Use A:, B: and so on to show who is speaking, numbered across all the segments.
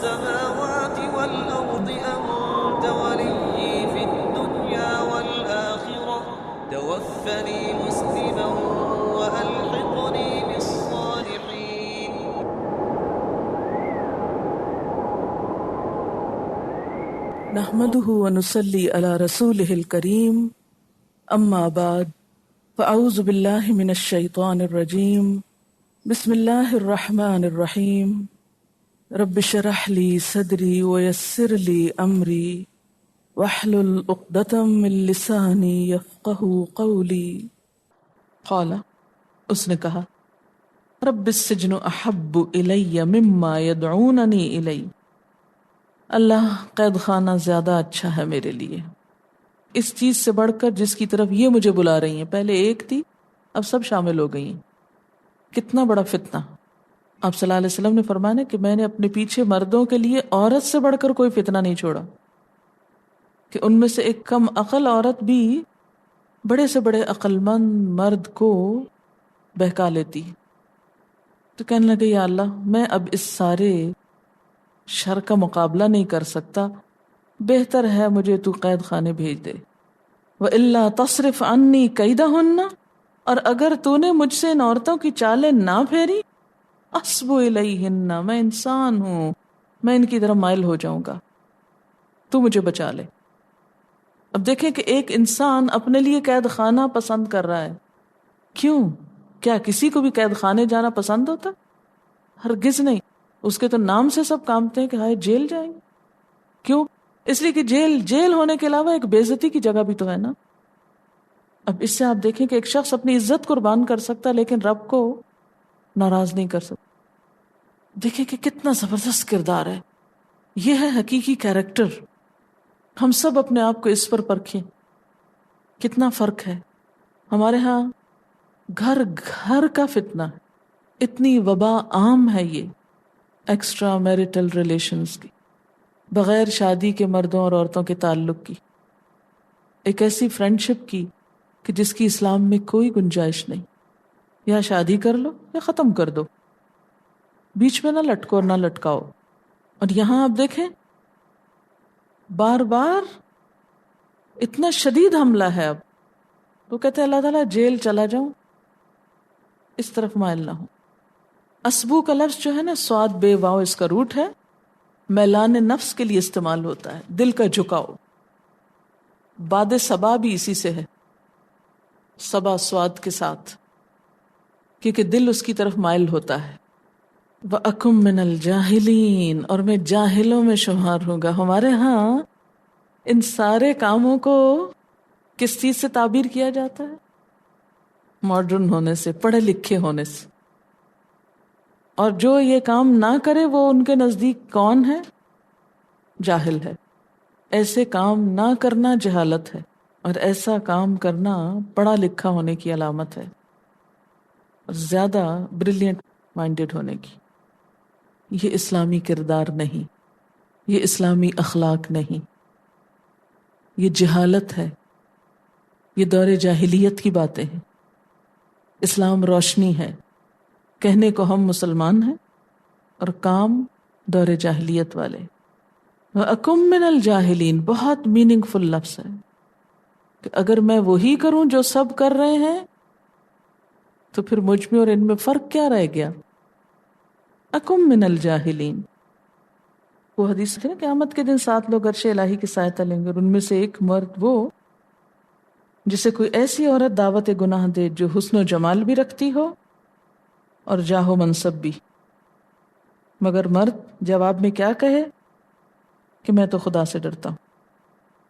A: السماوات والأرض أنت ولي في الدنيا والآخرة توفني مسلما وألحقني بالصالحين.
B: نحمده ونصلي على رسوله الكريم أما بعد فأعوذ بالله من الشيطان الرجيم بسم الله الرحمن الرحيم رب اشرح لي صدري ويسر لي أمري واحلل عقدة من لساني يفقهوا قولي. قال اس نے کہا رب السجن احب الی مما يدعونني الی، اللہ قید خانہ زیادہ اچھا ہے میرے لیے اس چیز سے بڑھ کر جس کی طرف یہ مجھے بلا رہی ہیں. پہلے ایک تھی، اب سب شامل ہو گئی ہیں. کتنا بڑا فتنہ. آپ صلی اللہ علیہ وسلم نے فرمایا کہ میں نے اپنے پیچھے مردوں کے لیے عورت سے بڑھ کر کوئی فتنہ نہیں چھوڑا، کہ ان میں سے ایک کم عقل عورت بھی بڑے سے بڑے عقل مند مرد کو بہکا لیتی. تو کہنے لگے یا اللہ میں اب اس سارے شر کا مقابلہ نہیں کر سکتا، بہتر ہے مجھے تو قید خانے بھیج دے. وَإِلَّا تَصْرِفْ عَنِّي كَيْدَهُنَّ، اور اگر تو نے مجھ سے ان عورتوں کی چالیں نہ پھیری، اَصْبُ إِلَيْهِنَّ، میں انسان ہوں، میں ان کی طرف مائل ہو جاؤں گا، تو مجھے بچا لے. اب دیکھیں کہ ایک انسان اپنے لیے قید خانہ پسند کر رہا ہے. کیوں؟ کیا کسی کو بھی قید خانے جانا پسند ہوتا؟ ہرگز نہیں. اس کے تو نام سے سب کامتے ہیں کہ ہائے جیل جائیں گے. کیوں؟ اس لیے کہ جیل ہونے کے علاوہ ایک بے عزتی کی جگہ بھی تو ہے نا. اب اس سے آپ دیکھیں کہ ایک شخص اپنی عزت قربان کر سکتا لیکن رب کو ناراض نہیں کر سکتا. دیکھیں کہ کتنا زبردست کردار ہے. یہ ہے حقیقی کیریکٹر. ہم سب اپنے آپ کو اس پر پرکھیں. کتنا فرق ہے. ہمارے ہاں گھر گھر کا فتنہ ہے. اتنی وبا عام ہے یہ ایکسٹرا میریٹل ریلیشنز کی، بغیر شادی کے مردوں اور عورتوں کے تعلق کی، ایک ایسی فرینڈشپ کی کہ جس کی اسلام میں کوئی گنجائش نہیں. یا شادی کر لو یا ختم کر دو، بیچ میں نہ لٹکو اور نہ لٹکاؤ. اور یہاں آپ دیکھیں بار بار اتنا شدید حملہ ہے. اب تو کہتے ہیں اللہ تعالیٰ جیل چلا جاؤں، اس طرف مائل نہ ہوں. اسبو کا لفظ جو ہے نا، سواد بے واو اس کا روٹ ہے، میلان نفس کے لیے استعمال ہوتا ہے، دل کا جھکاؤ. باد صبا بھی اسی سے ہے، صبا سواد کے ساتھ، کیونکہ دل اس کی طرف مائل ہوتا ہے. وَأَكُمْ مِنَ الْجَاهِلِينَ، اور میں جاہلوں میں شمار ہوں گا. ہمارے ہاں ان سارے کاموں کو کس چیز سے تعبیر کیا جاتا ہے؟ ماڈرن ہونے سے، پڑھے لکھے ہونے سے. اور جو یہ کام نہ کرے وہ ان کے نزدیک کون ہے؟ جاہل ہے. ایسے کام نہ کرنا جہالت ہے، اور ایسا کام کرنا پڑھا لکھا ہونے کی علامت ہے، اور زیادہ بریلینٹ مائنڈڈ ہونے کی. یہ اسلامی کردار نہیں، یہ اسلامی اخلاق نہیں، یہ جہالت ہے، یہ دور جاہلیت کی باتیں ہیں. اسلام روشنی ہے. کہنے کو ہم مسلمان ہیں اور کام دور جاہلیت والے. وَأَكُمْ مِنَ الْجَاهِلِينَ بہت میننگ فل لفظ ہے کہ اگر میں وہی کروں جو سب کر رہے ہیں تو پھر مجھ میں اور ان میں فرق کیا رہ گیا؟ اکم من الجاہلین. وہ حدیث ہے قیامت کے دن 7 لوگ عرش الہی کی سایہ تلیں گے، اور ان میں سے ایک مرد وہ جسے کوئی ایسی عورت دعوت گناہ دے جو حسن و جمال بھی رکھتی ہو اور جاہ و منصب بھی، مگر مرد جواب میں کیا کہے کہ میں تو خدا سے ڈرتا ہوں،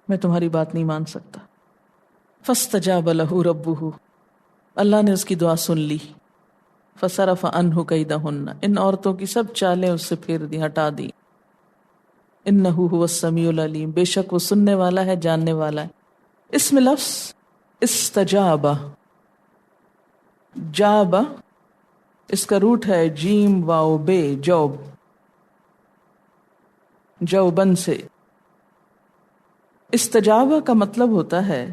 B: میں تمہاری بات نہیں مان سکتا. فاستجاب لہ ربہ، اللہ نے اس کی دعا سن لی. فصرف عنہ کیدہن، ان عورتوں کی سب چالیں اس سے پھیر دی، ہٹا دی. انہ هو السمیع العلیم، بے شک وہ سننے والا ہے، جاننے والا ہے. اس میں لفظ استجاب، جاب اس کا روٹ ہے جیم واو بے، جوب، جوبن سے. استجابہ کا مطلب ہوتا ہے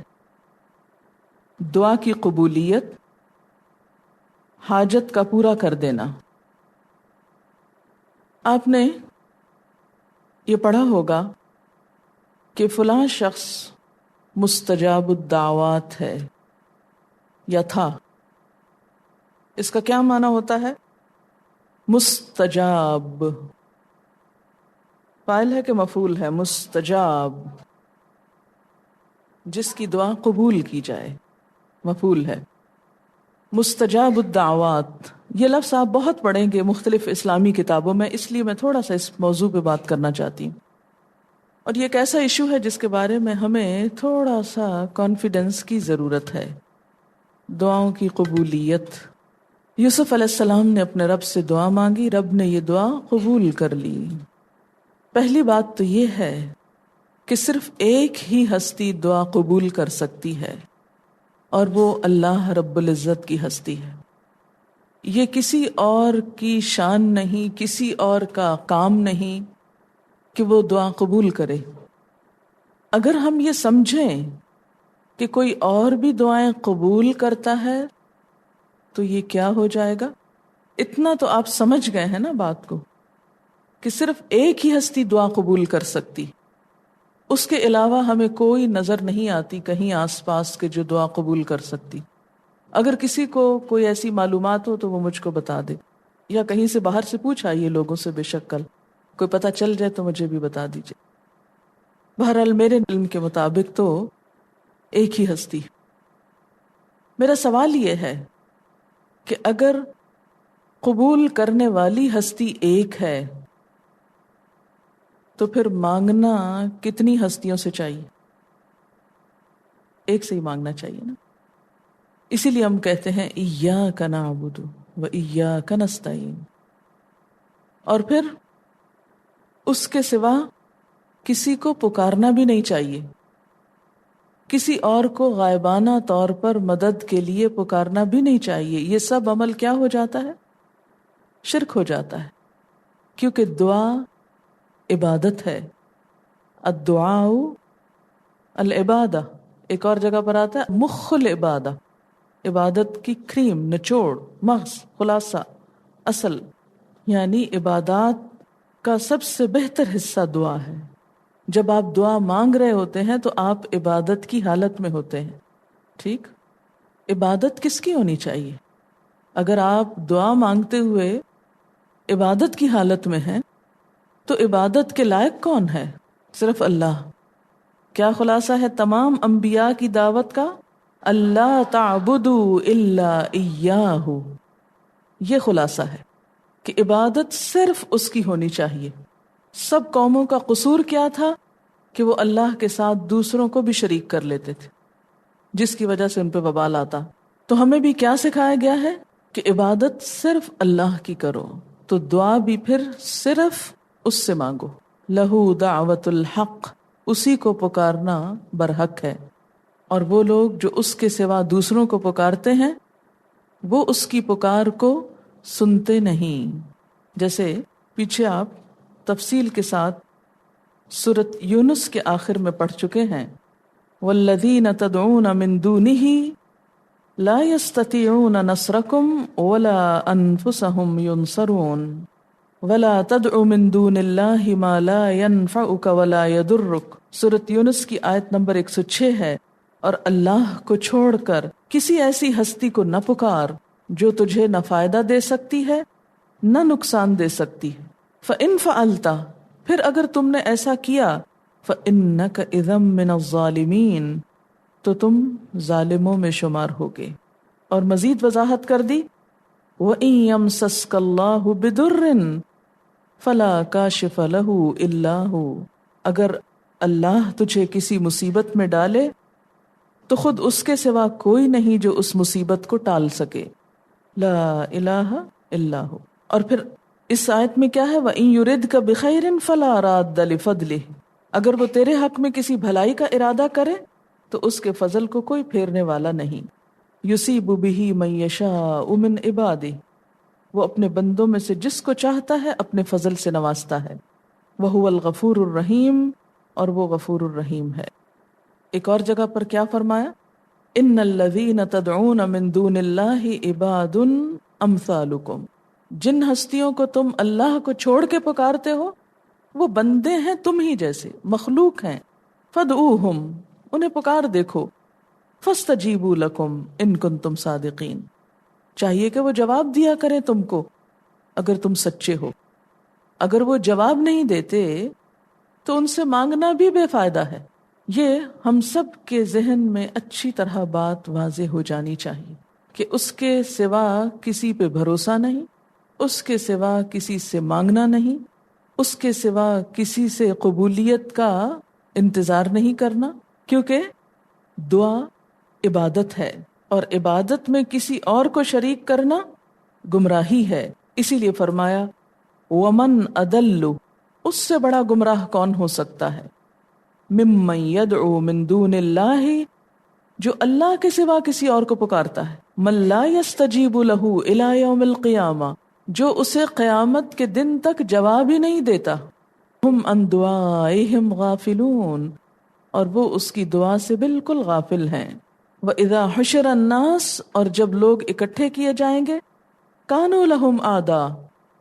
B: دعا کی قبولیت، حاجت کا پورا کر دینا. آپ نے یہ پڑھا ہوگا کہ فلاں شخص مستجاب الدعوات ہے یا تھا. اس کا کیا معنی ہوتا ہے؟ مستجاب، فاعل ہے کہ مفعول ہے؟ مستجاب، جس کی دعا قبول کی جائے، مفعول ہے. مستجاب الدعوات، یہ لفظ آپ بہت پڑھیں گے مختلف اسلامی کتابوں میں، اس لیے میں تھوڑا سا اس موضوع پہ بات کرنا چاہتی ہوں. اور یہ ایک ایسا ایشو ہے جس کے بارے میں ہمیں تھوڑا سا کانفیڈنس کی ضرورت ہے. دعاؤں کی قبولیت. یوسف علیہ السلام نے اپنے رب سے دعا مانگی، رب نے یہ دعا قبول کر لی. پہلی بات تو یہ ہے کہ صرف ایک ہی ہستی دعا قبول کر سکتی ہے، اور وہ اللہ رب العزت کی ہستی ہے. یہ کسی اور کی شان نہیں، کسی اور کا کام نہیں کہ وہ دعا قبول کرے. اگر ہم یہ سمجھیں کہ کوئی اور بھی دعائیں قبول کرتا ہے تو یہ کیا ہو جائے گا؟ اتنا تو آپ سمجھ گئے ہیں نا بات کو، کہ صرف ایک ہی ہستی دعا قبول کر سکتی، اس کے علاوہ ہمیں کوئی نظر نہیں آتی کہیں آس پاس کے جو دعا قبول کر سکتی. اگر کسی کو کوئی ایسی معلومات ہو تو وہ مجھ کو بتا دے، یا کہیں سے باہر سے پوچھ آئیے لوگوں سے، بے شک کل کوئی پتہ چل جائے تو مجھے بھی بتا دیجیے. بہرحال میرے علم کے مطابق تو ایک ہی ہستی. میرا سوال یہ ہے کہ اگر قبول کرنے والی ہستی ایک ہے تو پھر مانگنا کتنی ہستیوں سے چاہیے؟ ایک سے ہی مانگنا چاہیے نا. اسی لیے ہم کہتے ہیں ایاک نعبد و ایاک نستعین. اور پھر اس کے سوا کسی کو پکارنا بھی نہیں چاہیے، کسی اور کو غائبانہ طور پر مدد کے لیے پکارنا بھی نہیں چاہیے. یہ سب عمل کیا ہو جاتا ہے؟ شرک ہو جاتا ہے، کیونکہ دعا عبادت ہے. الدعاء العبادہ. ایک اور جگہ پر آتا ہے مخ العبادہ، عبادت کی کریم، نچوڑ، مغز، خلاصہ، اصل. یعنی عبادات کا سب سے بہتر حصہ دعا ہے. جب آپ دعا مانگ رہے ہوتے ہیں تو آپ عبادت کی حالت میں ہوتے ہیں. ٹھیک؟ عبادت کس کی ہونی چاہیے؟ اگر آپ دعا مانگتے ہوئے عبادت کی حالت میں ہیں تو عبادت کے لائق کون ہے؟ صرف اللہ. کیا خلاصہ ہے تمام انبیاء کی دعوت کا؟ اللہ تعبدوا الا ایاہ. یہ خلاصہ ہے کہ عبادت صرف اس کی ہونی چاہیے. سب قوموں کا قصور کیا تھا؟ کہ وہ اللہ کے ساتھ دوسروں کو بھی شریک کر لیتے تھے، جس کی وجہ سے ان پہ وبال آتا. تو ہمیں بھی کیا سکھایا گیا ہے؟ کہ عبادت صرف اللہ کی کرو، تو دعا بھی پھر صرف اس سے مانگو. لہو دعوت الحق، اسی کو پکارنا برحق ہے. اور وہ لوگ جو اس کے سوا دوسروں کو پکارتے ہیں وہ اس کی پکار کو سنتے نہیں. جیسے پیچھے آپ تفصیل کے ساتھ سورۃ یونس کے آخر میں پڑھ چکے ہیں، والذین تدعون من دونہ لا يستطيعون نصركم ولا انفسهم ينصرون ولا تدع من دون الله ما لا ينفعك ولا يضرك. سورۃ یونس کی آیت نمبر 106 ہے. اور اللہ کو چھوڑ کر کسی ایسی ہستی کو نہ پکار جو تجھے نہ فائدہ دے سکتی ہے نہ نقصان دے سکتی ہے. فَإِن فَعَلْتَ، پھر اگر تم نے ایسا کیا، فَإِنَّكَ إِذًا مِّنَ الظَّالِمِينَ، تو تم ظالموں میں شمار ہوگے. اور مزید وضاحت کر دی، وَإِن يَمْسَسْكَ اللَّهُ بِضُرٍّ فَلَا كَاشِفَ لَهُ إِلَّا هُوَ، اگر اللہ تجھے کسی مصیبت میں ڈالے تو خود اس کے سوا کوئی نہیں جو اس مصیبت کو ٹال سکے. لا الہ الا ہو. اور پھر اس آیت میں کیا ہے؟ وَإِن يُرِدْكَ بِخَيْرٍ فَلَا رَادَّ لِفَضْلِهِ، اگر وہ تیرے حق میں کسی بھلائی کا ارادہ کرے تو اس کے فضل کو کوئی پھیرنے والا نہیں. يُصِيبُ بِهِ مَن يَشَاءُ مِنْ عِبَادِهِ، وہ اپنے بندوں میں سے جس کو چاہتا ہے اپنے فضل سے نوازتا ہے. وَهُوَ الْغَفُورُ الرَّحِيمُ، اور وہ غفور الرحیم ہے. ایک اور جگہ پر کیا فرمایا؟ ان الذین تدعون من دون اللہ عباد امثالکم، جن ہستیوں کو تم اللہ کو چھوڑ کے پکارتے ہو وہ بندے ہیں تم ہی جیسے، مخلوق ہیں. فدعوہم، انہیں پکار دیکھو. فاستجیبوا لکم ان کنتم صادقین، چاہیے کہ وہ جواب دیا کریں تم کو اگر تم سچے ہو. اگر وہ جواب نہیں دیتے تو ان سے مانگنا بھی بے فائدہ ہے. یہ ہم سب کے ذہن میں اچھی طرح بات واضح ہو جانی چاہیے کہ اس کے سوا کسی پہ بھروسہ نہیں، اس کے سوا کسی سے مانگنا نہیں، اس کے سوا کسی سے قبولیت کا انتظار نہیں کرنا، کیونکہ دعا عبادت ہے اور عبادت میں کسی اور کو شریک کرنا گمراہی ہے. اسی لیے فرمایا وَمَنْ أَضَلُّ، اس سے بڑا گمراہ کون ہو سکتا ہے، مِمَّن يَدْعُو مِن دُونِ اللَّهِ، جو اللہ کے سوا کسی اور کو پکارتا ہے، مَن لَا يَسْتَجِيبُ لَهُ إِلَى يَوْمِ الْقِيَامَةِ، جو اسے قیامت کے دن تک جواب ہی نہیں دیتا. ہم عن دعائهم غافلون، اور وہ اس کی دعا سے بالکل غافل ہیں. وَإِذَا حُشِرَ النَّاسُ، اور جب لوگ اکٹھے کیے جائیں گے، كَانُوا لَهُمْ أَعْدَاءَ،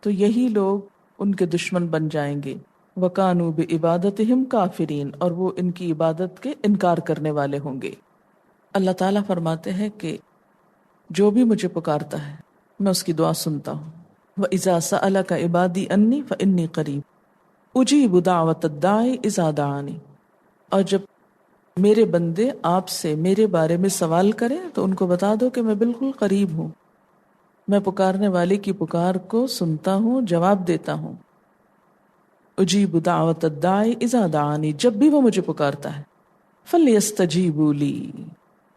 B: تو یہی لوگ ان کے دشمن بن جائیں گے. وَكَانُوا بِعِبَادَتِهِمْ كَافِرِينَ، اور وہ ان کی عبادت کے انکار کرنے والے ہوں گے. اللہ تعالیٰ فرماتے ہیں کہ جو بھی مجھے پکارتا ہے میں اس کی دعا سنتا ہوں. وَإِذَا سَأَلَكَ عِبَادِي أَنِّي فَإِنِّي قَرِيبٌ أُجِيبُ دَعْوَةَ الدَّاعِ إِذَا دَعَانِ، اور جب میرے بندے آپ سے میرے بارے میں سوال کریں تو ان کو بتا دو کہ میں بالکل قریب ہوں، میں پکارنے والے کی پکار کو سنتا ہوں، جواب دیتا ہوں. اجیب دعوت الداعی اذا دعانی، جب بھی وہ مجھے پکارتا ہے. فلیستجیبوا لی،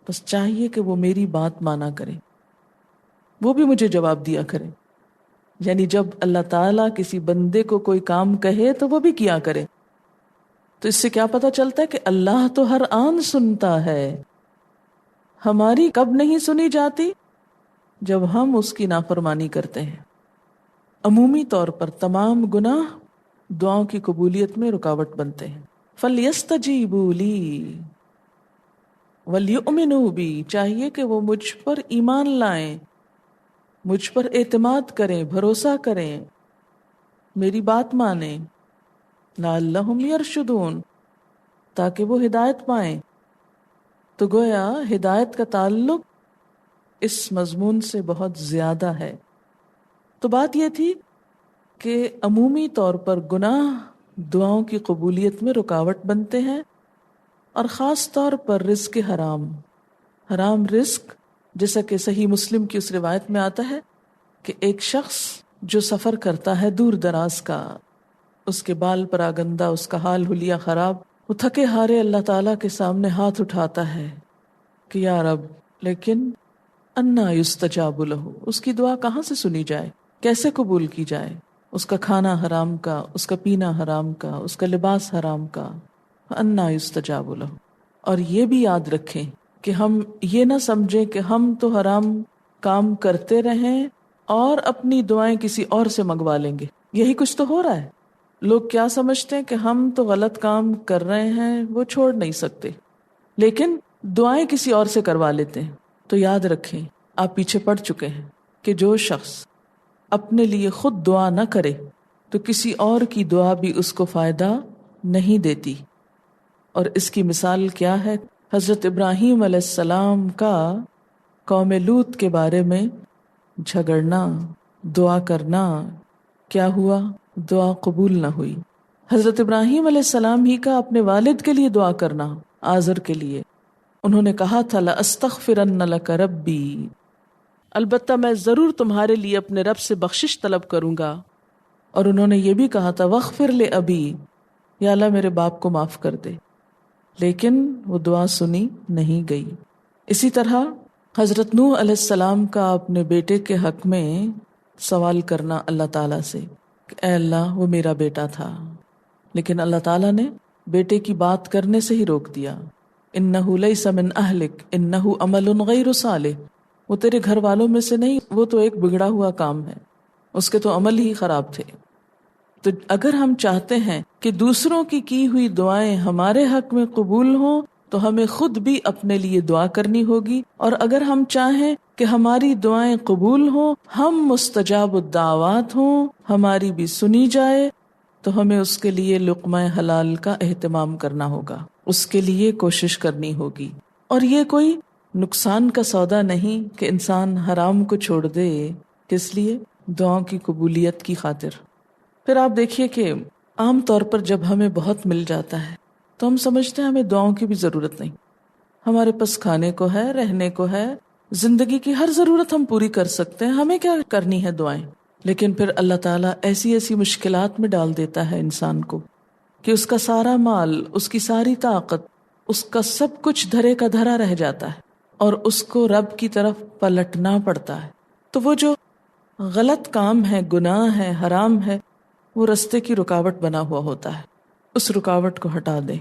B: بس چاہیے کہ وہ میری بات مانا کرے، وہ بھی مجھے جواب دیا کرے. یعنی جب اللہ تعالیٰ کسی بندے کو کوئی کام کہے تو وہ بھی کیا کرے. تو اس سے کیا پتہ چلتا ہے کہ اللہ تو ہر آن سنتا ہے. ہماری کب نہیں سنی جاتی؟ جب ہم اس کی نافرمانی کرتے ہیں. عمومی طور پر تمام گناہ دعاؤں کی قبولیت میں رکاوٹ بنتے ہیں. فَلْيَسْتَجِيبُوا لِي وَلْيُؤْمِنُوا بِي، چاہیے کہ وہ مجھ پر ایمان لائیں، مجھ پر اعتماد کریں، بھروسہ کریں، میری بات مانیں. لَعَلَّهُمْ يَرْشُدُونَ، تاکہ وہ ہدایت پائیں. تو گویا ہدایت کا تعلق اس مضمون سے بہت زیادہ ہے. تو بات یہ تھی کہ عمومی طور پر گناہ دعاؤں کی قبولیت میں رکاوٹ بنتے ہیں، اور خاص طور پر رزق حرام رزق، جیسا کہ صحیح مسلم کی اس روایت میں آتا ہے کہ ایک شخص جو سفر کرتا ہے دور دراز کا، اس کے بال پراگندہ، اس کا حال حلیہ خراب، وہ تھکے ہارے اللہ تعالیٰ کے سامنے ہاتھ اٹھاتا ہے کہ یا رب، لیکن انا یستجاب لہ، اس کی دعا کہاں سے سنی جائے، کیسے قبول کی جائے؟ اس کا کھانا حرام کا، اس کا پینا حرام کا، اس کا لباس حرام کا. انا یستجاب لہ. اور یہ بھی یاد رکھیں کہ ہم یہ نہ سمجھیں کہ ہم تو حرام کام کرتے رہیں اور اپنی دعائیں کسی اور سے منگوا لیں گے. یہی کچھ تو ہو رہا ہے. لوگ کیا سمجھتے ہیں کہ ہم تو غلط کام کر رہے ہیں، وہ چھوڑ نہیں سکتے، لیکن دعائیں کسی اور سے کروا لیتے ہیں. تو یاد رکھیں، آپ پیچھے پڑ چکے ہیں کہ جو شخص اپنے لیے خود دعا نہ کرے تو کسی اور کی دعا بھی اس کو فائدہ نہیں دیتی. اور اس کی مثال کیا ہے؟ حضرت ابراہیم علیہ السلام کا قوم لوط کے بارے میں جھگڑنا، دعا کرنا، کیا ہوا؟ دعا قبول نہ ہوئی. حضرت ابراہیم علیہ السلام ہی کا اپنے والد کے لیے دعا کرنا، آزر کے لیے. انہوں نے کہا تھا لَأَسْتَغْفِرَنَّ لَكَ رَبِّي، البتہ میں ضرور تمہارے لیے اپنے رب سے بخشش طلب کروں گا. اور انہوں نے یہ بھی کہا تھا وَاغْفِرْ لِأَبِي، یا اللہ میرے باپ کو معاف کر دے. لیکن وہ دعا سنی نہیں گئی. اسی طرح حضرت نوح علیہ السلام کا اپنے بیٹے کے حق میں سوال کرنا اللہ تعالیٰ سے کہ اے اللہ وہ میرا بیٹا تھا، لیکن اللہ تعالیٰ نے بیٹے کی بات کرنے سے ہی روک دیا. اِنَّهُ لَيْسَ مِنْ أَهْلِكَ إِنَّهُ عَمَلٌ غَيْرُ صَالِحٍ، وہ تیرے گھر والوں میں سے نہیں، وہ تو ایک بگڑا ہوا کام ہے، اس کے تو عمل ہی خراب تھے. تو اگر ہم چاہتے ہیں کہ دوسروں کی ہوئی دعائیں ہمارے حق میں قبول ہوں تو ہمیں خود بھی اپنے لیے دعا کرنی ہوگی. اور اگر ہم چاہیں کہ ہماری دعائیں قبول ہوں، ہم مستجاب الدعوات ہوں، ہماری بھی سنی جائے، تو ہمیں اس کے لیے لقمہ حلال کا اہتمام کرنا ہوگا، اس کے لیے کوشش کرنی ہوگی. اور یہ کوئی نقصان کا سودا نہیں کہ انسان حرام کو چھوڑ دے. کس لیے؟ دعاؤں کی قبولیت کی خاطر. پھر آپ دیکھیے کہ عام طور پر جب ہمیں بہت مل جاتا ہے تو ہم سمجھتے ہیں ہمیں دعاؤں کی بھی ضرورت نہیں. ہمارے پاس کھانے کو ہے، رہنے کو ہے، زندگی کی ہر ضرورت ہم پوری کر سکتے ہیں، ہمیں کیا کرنی ہے دعائیں. لیکن پھر اللہ تعالیٰ ایسی ایسی مشکلات میں ڈال دیتا ہے انسان کو کہ اس کا سارا مال، اس کی ساری طاقت، اس کا سب کچھ دھرے کا دھرا رہ جاتا ہے اور اس کو رب کی طرف پلٹنا پڑتا ہے. تو وہ جو غلط کام ہے، گناہ ہے، حرام ہے، وہ رستے کی رکاوٹ بنا ہوا ہوتا ہے. اس رکاوٹ کو ہٹا دیں.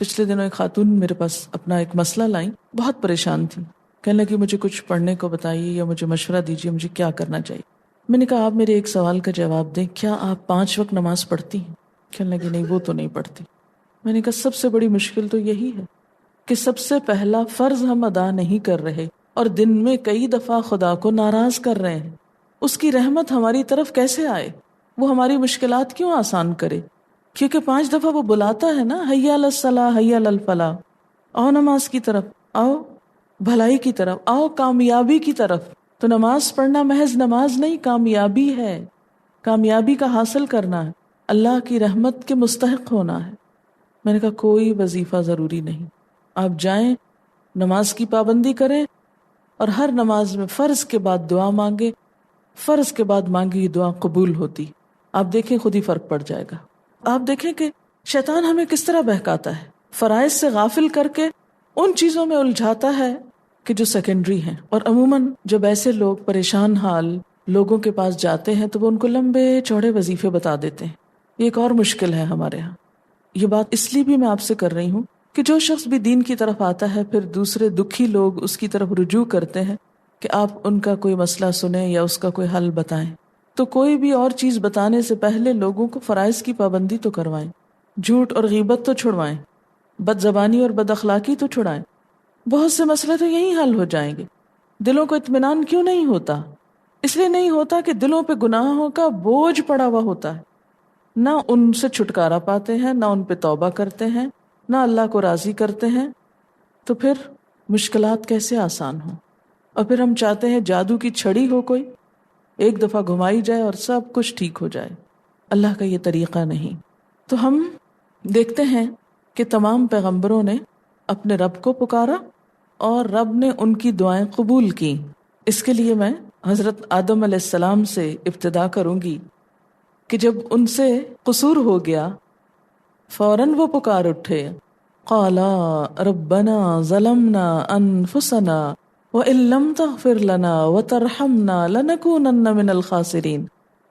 B: پچھلے دنوں ایک خاتون میرے پاس اپنا ایک مسئلہ لائیں، بہت پریشان تھی. کہنے لگی مجھے کچھ پڑھنے کو بتائیے یا مجھے مشورہ دیجیے، مجھے کیا کرنا چاہیے. میں نے کہا آپ میرے ایک سوال کا جواب دیں، کیا آپ 5 وقت نماز پڑھتی ہیں؟ کہنے لگی نہیں، وہ تو نہیں پڑھتی. میں نے کہا سب سے بڑی مشکل تو یہی ہے کہ سب سے پہلا فرض ہم ادا نہیں کر رہے اور دن میں کئی دفعہ خدا کو ناراض کر رہے ہیں. اس کی رحمت ہماری طرف کیسے آئے؟ وہ ہماری مشکلات کیوں آسان کرے؟ کیونکہ 5 دفعہ وہ بلاتا ہے نا، حی علی الصلاح، حی علی الفلاح، آؤ نماز کی طرف، آؤ بھلائی کی طرف، آؤ کامیابی کی طرف. تو نماز پڑھنا محض نماز نہیں، کامیابی ہے. کامیابی کا حاصل کرنا ہے، اللہ کی رحمت کے مستحق ہونا ہے. میں نے کہا کوئی وظیفہ ضروری نہیں، آپ جائیں نماز کی پابندی کریں اور ہر نماز میں فرض کے بعد دعا مانگے، فرض کے بعد مانگی دعا قبول ہوتی. آپ دیکھیں خود ہی فرق پڑ جائے گا. آپ دیکھیں کہ شیطان ہمیں کس طرح بہکاتا ہے، فرائض سے غافل کر کے ان چیزوں میں الجھاتا ہے کہ جو سیکنڈری ہیں. اور عموماً جب ایسے لوگ پریشان حال لوگوں کے پاس جاتے ہیں تو وہ ان کو لمبے چوڑے وظیفے بتا دیتے ہیں. یہ ایک اور مشکل ہے ہمارے ہاں. یہ بات اس لیے بھی میں آپ سے کر رہی ہوں کہ جو شخص بھی دین کی طرف آتا ہے پھر دوسرے دکھی لوگ اس کی طرف رجوع کرتے ہیں کہ آپ ان کا کوئی مسئلہ سنیں یا اس کا کوئی حل بتائیں. تو کوئی بھی اور چیز بتانے سے پہلے لوگوں کو فرائض کی پابندی تو کروائیں، جھوٹ اور غیبت تو چھڑوائیں، بد زبانی اور بد اخلاقی تو چھڑائیں. بہت سے مسئلے تو یہی حل ہو جائیں گے. دلوں کو اطمینان کیوں نہیں ہوتا؟ اس لیے نہیں ہوتا کہ دلوں پہ گناہوں کا بوجھ پڑا ہوا ہوتا ہے، نہ ان سے چھٹکارا پاتے ہیں، نہ ان پہ توبہ کرتے ہیں، نہ اللہ کو راضی کرتے ہیں. تو پھر مشکلات کیسے آسان ہوں؟ اور پھر ہم چاہتے ہیں جادو کی چھڑی ہو، کوئی ایک دفعہ گھمائی جائے اور سب کچھ ٹھیک ہو جائے. اللہ کا یہ طریقہ نہیں. تو ہم دیکھتے ہیں کہ تمام پیغمبروں نے اپنے رب کو پکارا اور رب نے ان کی دعائیں قبول کی. اس کے لیے میں حضرت آدم علیہ السلام سے ابتدا کروں گی کہ جب ان سے قصور ہو گیا فوراً وہ پکار اٹھے، قالا ربنا ظلمنا انفسنا وَإِن لَّمْ تَغْفِرْ لَنَا وَتَرْحَمْنَا لَنَكُونَنَّ مِنَ الْخَاسِرِينَ.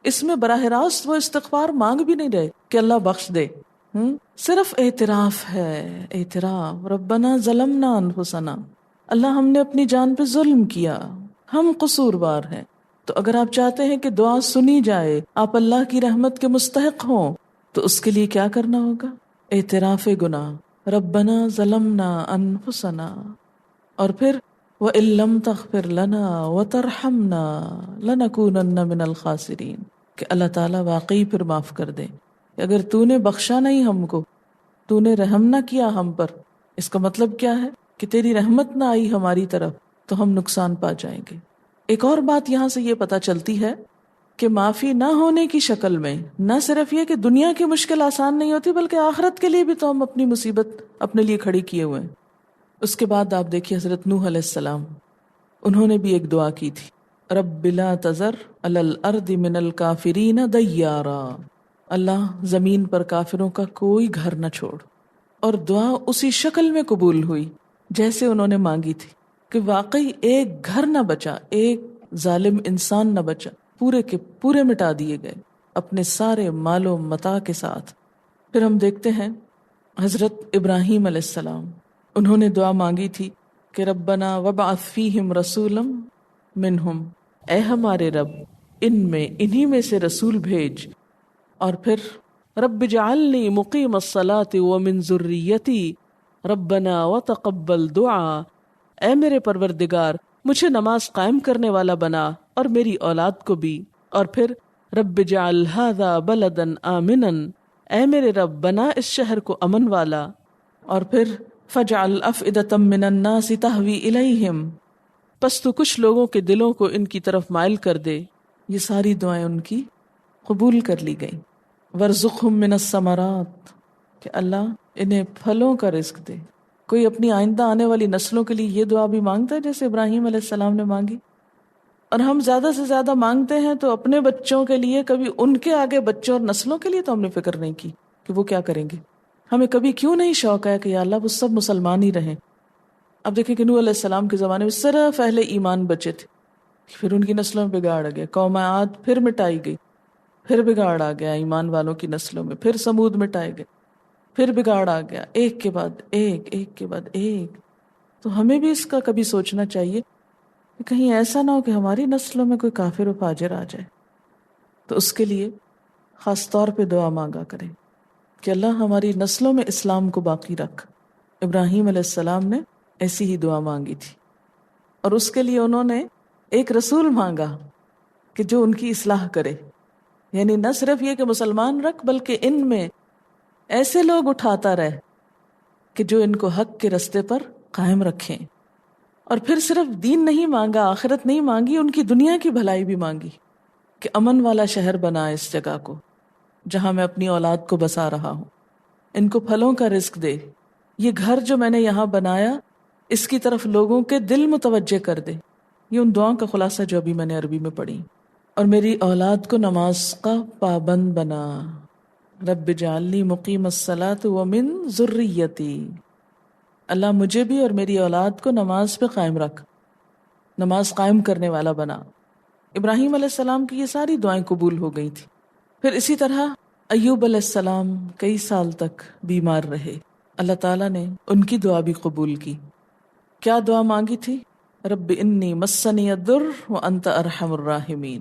B: اس میں براہ راست وہ استغفار مانگ بھی نہیں رہے کہ اللہ بخش دے، صرف اعتراف ہے، اعتراف. ربنا ظلمنا انفسنا، اللہ ہم نے اپنی جان پہ ظلم کیا، ہم قصوروار ہیں. تو اگر آپ چاہتے ہیں کہ دعا سنی جائے، آپ اللہ کی رحمت کے مستحق ہوں، تو اس کے لیے کیا کرنا ہوگا؟ اعتراف گناہ، ربنا ظلمنا انفسنا. اور پھر وَإِن لَّمْ تَغْفِرْ لَنَا وَتَرْحَمْنَا لَنَكُونَنَّ مِنَ الْخَاسِرِينَ. کہ اللہ تعالیٰ واقعی پھر معاف کر دے کہ اگر تو نے بخشا نہیں ہم کو، تو نے رحم نہ کیا ہم پر، اس کا مطلب کیا ہے کہ تیری رحمت نہ آئی ہماری طرف تو ہم نقصان پا جائیں گے. ایک اور بات یہاں سے یہ پتہ چلتی ہے کہ معافی نہ ہونے کی شکل میں نہ صرف یہ کہ دنیا کی مشکل آسان نہیں ہوتی، بلکہ آخرت کے لیے بھی تو ہم اپنی مصیبت اپنے لیے کھڑی کیے ہوئے ہیں. اس کے بعد آپ دیکھیے حضرت نوح علیہ السلام، انہوں نے بھی ایک دعا کی تھی، رب لا تذر علی الارض من الکافرین دیارا. اللہ زمین پر کافروں کا کوئی گھر نہ چھوڑ. اور دعا اسی شکل میں قبول ہوئی جیسے انہوں نے مانگی تھی کہ واقعی ایک گھر نہ بچا، ایک ظالم انسان نہ بچا، پورے کے پورے مٹا دیے گئے اپنے سارے مال و متاع کے ساتھ. پھر ہم دیکھتے ہیں حضرت ابراہیم علیہ السلام، انہوں نے دعا مانگی تھی کہ ربنا وابعث فیہم رسولا منہم، اے ہمارے رب ان میں انہی میں سے رسول بھیج. اور پھر رب اجعلنی مقیم الصلاۃ ومن ذریتی ربنا وتقبل دعا، اے میرے پروردگار مجھے نماز قائم کرنے والا بنا اور میری اولاد کو بھی. اور پھر رب اجعل ھذا بلدا آمنا، اے میرے رب بنا اس شہر کو امن والا، اور پھر فجعل افئدۃ من الناس تہوی الیہم، پس تو کچھ لوگوں کے دلوں کو ان کی طرف مائل کر دے۔ یہ ساری دعائیں ان کی قبول کر لی گئیں۔ وارزقہم من الثمرات، کہ اللہ انہیں پھلوں کا رزق دے۔ کوئی اپنی آئندہ آنے والی نسلوں کے لیے یہ دعا بھی مانگتا ہے جیسے ابراہیم علیہ السلام نے مانگی؟ اور ہم زیادہ سے زیادہ مانگتے ہیں تو اپنے بچوں کے لیے، کبھی ان کے آگے بچوں اور نسلوں کے لیے تو ہم نے فکر نہیں کی کہ وہ کیا کریں گے۔ ہمیں کبھی کیوں نہیں شوق ہے کہ یا اللہ وہ سب مسلمان ہی رہیں۔ اب دیکھیں کہ نوح علیہ السلام کے زمانے میں صرف اہل ایمان بچے تھے، پھر ان کی نسلوں میں بگاڑ آ گیا، قوم عاد پھر مٹائی گئی، پھر بگاڑ آ گیا ایمان والوں کی نسلوں میں، پھر سمود مٹائے گئے، پھر بگاڑ آ گیا، ایک کے بعد ایک، ایک کے بعد ایک۔ تو ہمیں بھی اس کا کبھی سوچنا چاہیے کہ کہیں ایسا نہ ہو کہ ہماری نسلوں میں کوئی کافر و فاجر آ جائے۔ تو اس کے لیے خاص طور پہ دعا مانگا کریں کہ اللہ ہماری نسلوں میں اسلام کو باقی رکھ۔ ابراہیم علیہ السلام نے ایسی ہی دعا مانگی تھی، اور اس کے لیے انہوں نے ایک رسول مانگا کہ جو ان کی اصلاح کرے، یعنی نہ صرف یہ کہ مسلمان رکھ، بلکہ ان میں ایسے لوگ اٹھاتا رہے کہ جو ان کو حق کے رستے پر قائم رکھیں۔ اور پھر صرف دین نہیں مانگا، آخرت نہیں مانگی، ان کی دنیا کی بھلائی بھی مانگی کہ امن والا شہر بنا اس جگہ کو جہاں میں اپنی اولاد کو بسا رہا ہوں، ان کو پھلوں کا رزق دے، یہ گھر جو میں نے یہاں بنایا اس کی طرف لوگوں کے دل متوجہ کر دے۔ یہ ان دعاؤں کا خلاصہ جو ابھی میں نے عربی میں پڑھی۔ اور میری اولاد کو نماز کا پابند بنا، رب اجعلنی مقیم الصلاۃ ومن ذریتی، اللہ مجھے بھی اور میری اولاد کو نماز پہ قائم رکھ، نماز قائم کرنے والا بنا۔ ابراہیم علیہ السلام کی یہ ساری دعائیں قبول ہو گئی تھی۔ پھر اسی طرح ایوب علیہ السلام کئی سال تک بیمار رہے، اللہ تعالیٰ نے ان کی دعا بھی قبول کی۔ کیا دعا مانگی تھی؟ رب انی مسنی الضر وانت ارحم الراحمین،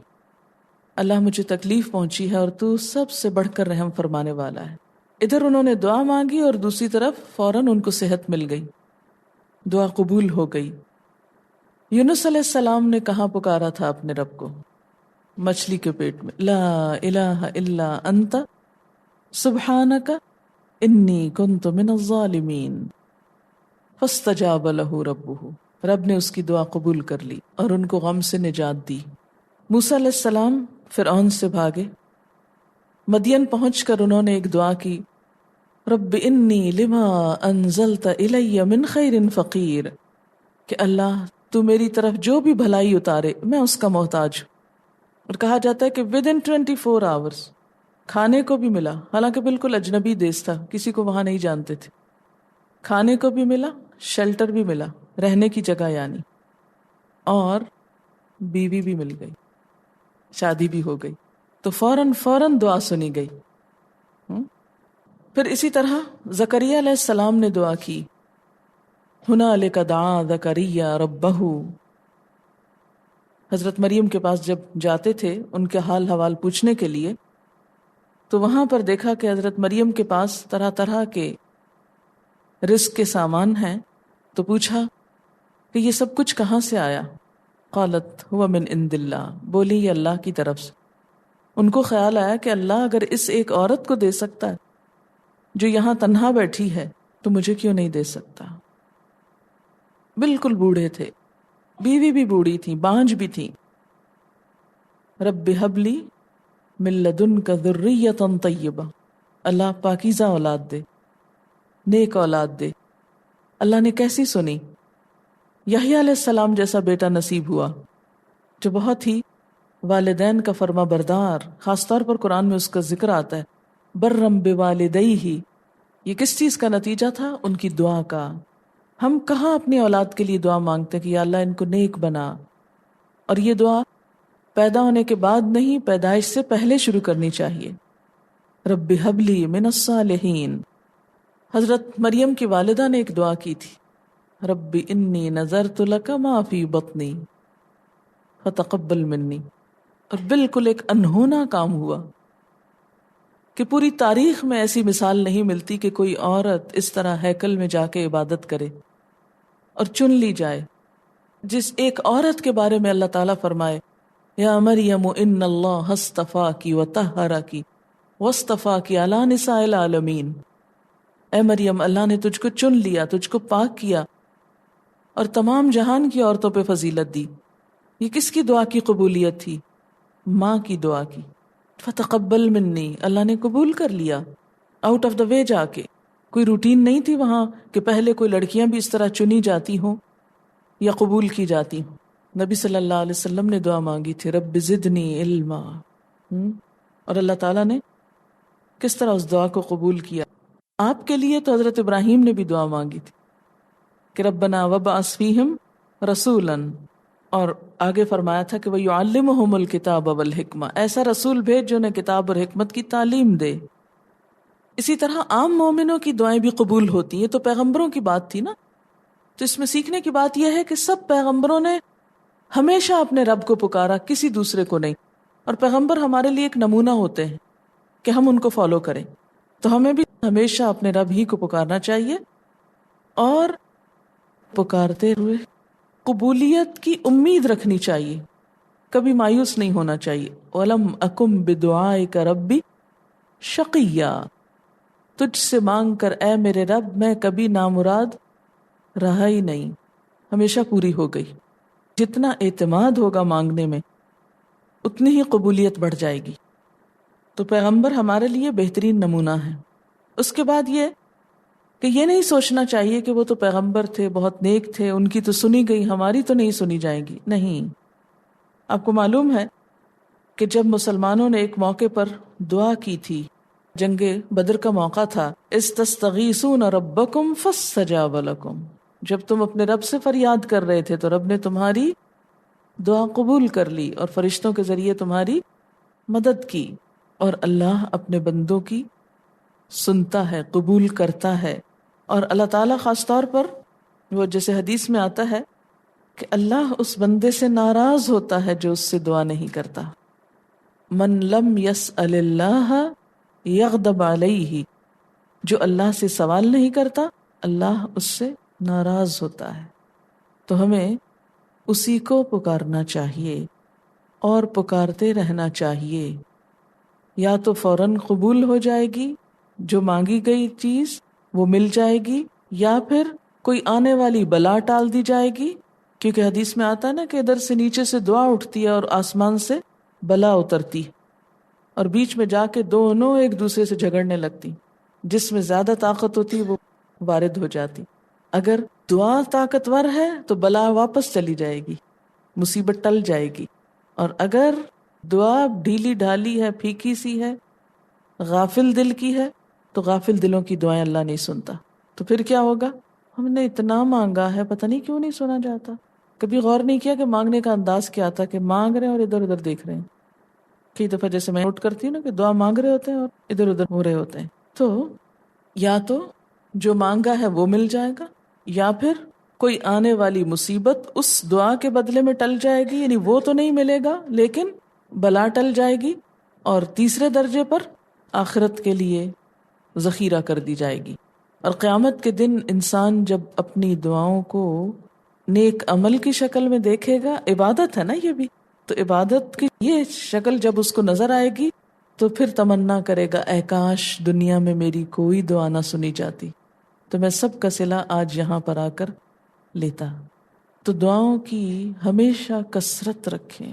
B: اللہ مجھے تکلیف پہنچی ہے اور تو سب سے بڑھ کر رحم فرمانے والا ہے۔ ادھر انہوں نے دعا مانگی اور دوسری طرف فوراً ان کو صحت مل گئی، دعا قبول ہو گئی۔ یونس علیہ السلام نے کہاں پکارا تھا اپنے رب کو؟ مچھلی کے پیٹ میں، لا الہ الا انت سبحانک انی کنت من الظالمین، فاستجاب لہ ربہ، رب نے اس کی دعا قبول کر لی اور ان کو غم سے نجات دی۔ موسیٰ علیہ السلام فرعون سے بھاگے، مدین پہنچ کر انہوں نے ایک دعا کی، رب انی لما انزلت الی من خیر فقیر، کہ اللہ تو میری طرف جو بھی بھلائی اتارے میں اس کا محتاج ہوں۔ اور کہا جاتا ہے کہ ودن 24 آورز کھانے کو بھی ملا، حالانکہ بالکل اجنبی دیس تھا، کسی کو وہاں نہیں جانتے تھے، کھانے کو بھی ملا، شیلٹر بھی ملا، رہنے کی جگہ یعنی، اور بیوی بھی مل گئی، شادی بھی ہو گئی، تو فوراً دعا سنی گئی۔ پھر اسی طرح زکریا علیہ السلام نے دعا کی، ہنالک دعا زکریا ربہ، حضرت مریم کے پاس جب جاتے تھے ان کے حال حوال پوچھنے کے لیے، تو وہاں پر دیکھا کہ حضرت مریم کے پاس طرح طرح کے رزق کے سامان ہیں، تو پوچھا کہ یہ سب کچھ کہاں سے آیا؟ قالت هو من عند اللہ، بولی یہ اللہ کی طرف سے۔ ان کو خیال آیا کہ اللہ اگر اس ایک عورت کو دے سکتا ہے جو یہاں تنہا بیٹھی ہے تو مجھے کیوں نہیں دے سکتا۔ بالکل بوڑھے تھے، بیوی بھی بوڑھی تھی، بانجھ بھی تھی۔ رب ہب لی من لدنک ذریۃ طیبہ، اللہ پاکیزہ اولاد دے، نیک اولاد دے۔ اللہ نے کیسی سنی؟ یحییٰ علیہ السلام جیسا بیٹا نصیب ہوا جو بہت ہی والدین کا فرما بردار، خاص طور پر قرآن میں اس کا ذکر آتا ہے، برم بوالدیہ۔ یہ کس چیز کا نتیجہ تھا؟ ان کی دعا کا۔ ہم کہاں اپنی اولاد کے لیے دعا مانگتے کہ یا اللہ ان کو نیک بنا، اور یہ دعا پیدا ہونے کے بعد نہیں، پیدائش سے پہلے شروع کرنی چاہیے۔ رب ہب لی من الصالحین۔ حضرت مریم کی والدہ نے ایک دعا کی تھی، رب انی نذرت لک ما فی بطنی فتقبل منی، اور بالکل ایک انہونا کام ہوا کہ پوری تاریخ میں ایسی مثال نہیں ملتی کہ کوئی عورت اس طرح ہیکل میں جا کے عبادت کرے اور چن لی جائے۔ جس ایک عورت کے بارے میں اللہ تعالیٰ فرمائے یا مریم ان اللہ اصطفاکی وطہرکی واصطفاکی علی نساء العالمین، اے مریم اللہ نے تجھ کو چن لیا، تجھ کو پاک کیا اور تمام جہان کی عورتوں پہ فضیلت دی۔ یہ کس کی دعا کی قبولیت تھی؟ ماں کی دعا کی۔ فتقبل منی، اللہ نے قبول کر لیا آؤٹ آف دا وے جا کے۔ کوئی روٹین نہیں تھی وہاں کہ پہلے کوئی لڑکیاں بھی اس طرح چنی جاتی ہوں یا قبول کی جاتی ہوں۔ نبی صلی اللہ علیہ وسلم نے دعا مانگی تھی رب زدنی علما، اور اللہ تعالیٰ نے کس طرح اس دعا کو قبول کیا۔ آپ کے لیے تو حضرت ابراہیم نے بھی دعا مانگی تھی کہ ربنا وابعث فیہم رسولا، اور آگے فرمایا تھا کہ وَيُعَلِّمُهُمُ الْكِتَابَ وَالْحِکْمَةَ، ایسا رسول بھیج جو انہیں کتاب اور حکمت کی تعلیم دے۔ اسی طرح عام مومنوں کی دعائیں بھی قبول ہوتی ہیں۔ یہ تو پیغمبروں کی بات تھی نا، تو اس میں سیکھنے کی بات یہ ہے کہ سب پیغمبروں نے ہمیشہ اپنے رب کو پکارا، کسی دوسرے کو نہیں، اور پیغمبر ہمارے لیے ایک نمونہ ہوتے ہیں کہ ہم ان کو فالو کریں۔ تو ہمیں بھی ہمیشہ اپنے رب ہی کو پکارنا چاہیے، اور پکارتے ہوئے قبولیت کی امید رکھنی چاہیے، کبھی مایوس نہیں ہونا چاہیے۔ وَلَمْ أَكُمْ بِدُعَائِكَ رَبِّ شَقِيًّا، تجھ سے مانگ کر اے میرے رب میں کبھی نامراد رہا ہی نہیں، ہمیشہ پوری ہو گئی۔ جتنا اعتماد ہوگا مانگنے میں اتنی ہی قبولیت بڑھ جائے گی۔ تو پیغمبر ہمارے لیے بہترین نمونہ ہے۔ اس کے بعد یہ کہ یہ نہیں سوچنا چاہیے کہ وہ تو پیغمبر تھے، بہت نیک تھے، ان کی تو سنی گئی، ہماری تو نہیں سنی جائے گی۔ نہیں، آپ کو معلوم ہے کہ جب مسلمانوں نے ایک موقع پر دعا کی تھی، جنگ بدر کا موقع تھا، استستغیثون ربکم فاستجاب لکم، جب تم اپنے رب سے فریاد کر رہے تھے تو رب نے تمہاری دعا قبول کر لی اور فرشتوں کے ذریعے تمہاری مدد کی۔ اور اللہ اپنے بندوں کی سنتا ہے، قبول کرتا ہے۔ اور اللہ تعالیٰ خاص طور پر وہ جیسے حدیث میں آتا ہے کہ اللہ اس بندے سے ناراض ہوتا ہے جو اس سے دعا نہیں کرتا۔ من لم یسأل اللہ یغضب علیہ، جو اللہ سے سوال نہیں کرتا اللہ اس سے ناراض ہوتا ہے۔ تو ہمیں اسی کو پکارنا چاہیے اور پکارتے رہنا چاہیے، یا تو فوراً قبول ہو جائے گی جو مانگی گئی چیز وہ مل جائے گی، یا پھر کوئی آنے والی بلا ٹال دی جائے گی، کیونکہ حدیث میں آتا ہے نا کہ ادھر سے نیچے سے دعا اٹھتی ہے اور آسمان سے بلا اترتی، اور بیچ میں جا کے دونوں ایک دوسرے سے جھگڑنے لگتی، جس میں زیادہ طاقت ہوتی وہ وارد ہو جاتی۔ اگر دعا طاقتور ہے تو بلا واپس چلی جائے گی، مصیبت ٹل جائے گی، اور اگر دعا ڈھیلی ڈھالی ہے، پھیکی سی ہے، غافل دل کی ہے، تو غافل دلوں کی دعائیں اللہ نہیں سنتا۔ تو پھر کیا ہوگا؟ ہم نے اتنا مانگا ہے، پتہ نہیں کیوں نہیں سنا جاتا۔ کبھی غور نہیں کیا کہ مانگنے کا انداز کیا تھا، کہ مانگ رہے ہیں اور ادھر ادھر دیکھ رہے ہیں۔ کئی دفعہ جیسے میں نوٹ کرتی ہوں نا کہ دعا مانگ رہے ہوتے ہیں اور ادھر ادھر ہو رہے ہوتے ہیں۔ تو یا تو جو مانگا ہے وہ مل جائے گا، یا پھر کوئی آنے والی مصیبت اس دعا کے بدلے میں ٹل جائے گی، یعنی وہ تو نہیں ملے گا لیکن بلا ٹل جائے گی، اور تیسرے درجے پر آخرت کے لیے ذخیرہ کر دی جائے گی۔ اور قیامت کے دن انسان جب اپنی دعاؤں کو نیک عمل کی شکل میں دیکھے گا، عبادت ہے نا یہ بھی، تو عبادت کی یہ شکل جب اس کو نظر آئے گی تو پھر تمنا کرے گا اے کاش دنیا میں میری کوئی دعا نہ سنی جاتی، تو میں سب کا صلہ آج یہاں پر آ کر لیتا۔ تو دعاؤں کی ہمیشہ کثرت رکھیں،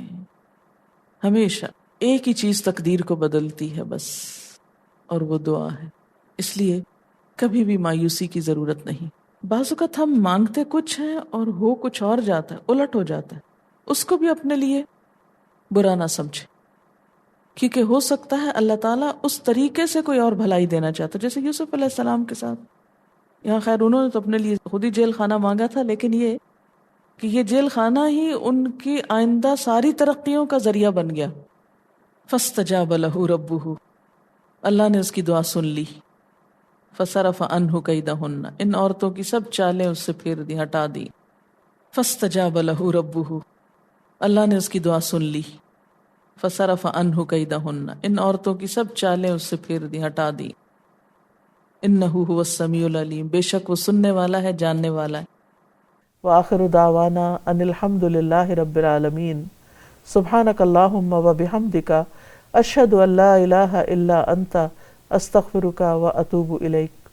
B: ہمیشہ ایک ہی چیز تقدیر کو بدلتی ہے بس، اور وہ دعا ہے۔ اس لیے کبھی بھی مایوسی کی ضرورت نہیں۔ بعض اوقات ہم مانگتے کچھ ہیں اور ہو کچھ اور جاتا ہے، الٹ ہو جاتا ہے، اس کو بھی اپنے لیے برا نہ سمجھے، کیونکہ ہو سکتا ہے اللہ تعالیٰ اس طریقے سے کوئی اور بھلائی دینا چاہتا، جیسے یوسف علیہ السلام کے ساتھ۔ یہاں خیر انہوں نے تو اپنے لیے خود ہی جیل خانہ مانگا تھا، لیکن یہ کہ یہ جیل خانہ ہی ان کی آئندہ ساری ترقیوں کا ذریعہ بن گیا۔ فاستجاب لہ ربہ، اللہ نے اس کی دعا سن لی۔ فصرف عنہ کیدہن، ان عورتوں کی سب چالیں اس سے پھیر دی، ہٹا دی۔ فاستجاب لہ ربہ، اللہ نے اس کی دعا سن لی۔ فصرف عنہ کیدہن، ان عورتوں کی سب چالیں اس سے پھیر دی، ہٹا دی۔ انہ هو السمیع العلیم، بے شک وہ سننے والا ہے، جاننے والا ہے۔ وآخر دعوانا ان الحمد للہ رب العالمین،
C: سبحانک اللہم و بحمدک اشہد ان لا الہ الا انت استغفرک و اتوب الیک۔